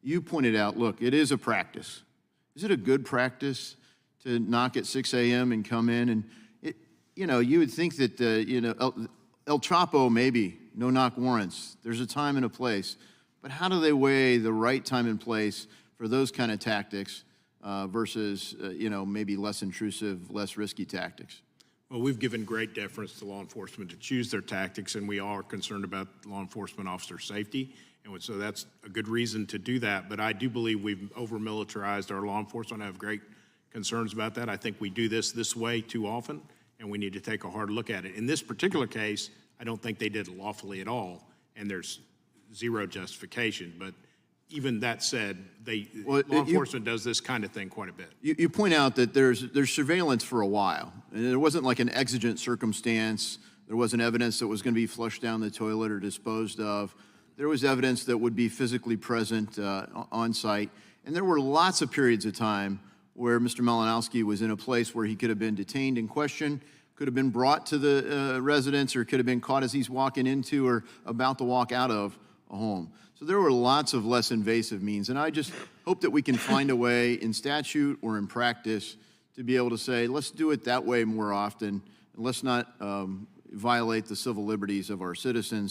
You pointed out, look, it is a practice. Is it a good practice to knock at 6 a.m. and come in? And, you would think that, El Chapo, maybe, no-knock warrants. There's a time and a place. But how do they weigh the right time and place for those kind of tactics versus, maybe less intrusive, less risky tactics? Well, we've given great deference to law enforcement to choose their tactics, and we are concerned about law enforcement officer safety. And so that's a good reason to do that. But I do believe we've over-militarized our law enforcement. I have great concerns about that. I think we do this way too often, and we need to take a hard look at it. In this particular case, I don't think they did it lawfully at all, and there's zero justification. But even that said, law enforcement does this kind of thing quite a bit. You point out that there's surveillance for a while, and there wasn't like an exigent circumstance. There wasn't evidence that was going to be flushed down the toilet or disposed of. There was evidence that would be physically present on site, and there were lots of periods of time where Mr. Malinowski was in a place where he could have been detained and questioned, could have been brought to the residence, or could have been caught as he's walking into or about to walk out of a home. So there were lots of less invasive means, and I just hope that we can find a way in statute or in practice to be able to say, let's do it that way more often, and let's not violate the civil liberties of our citizens.